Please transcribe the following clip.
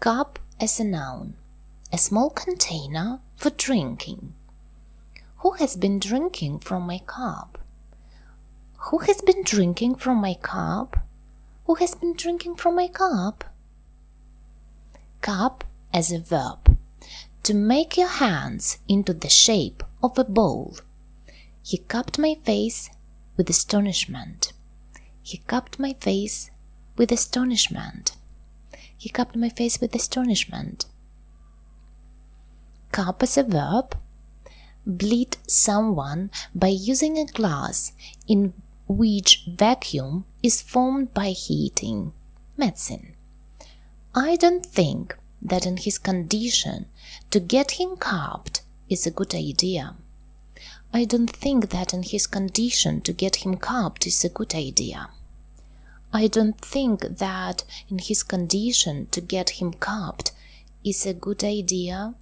Cup as a noun. A small container for drinking. Who has been drinking from my cup? Who has been drinking from my cup? Who has been drinking from my cup? Cup as a verb. To make your hands into the shape of a bowl. He cupped my face with astonishment. He cupped my face with astonishment. He cupped my face with astonishment. Cup as a verb. Bleed someone by using a glass in which vacuum is formed by heating. Medicine. I don't think that in his condition to get him cupped is a good idea. I don't think that in his condition to get him cupped is a good idea. I don't think that in his condition to get him cupped is a good idea.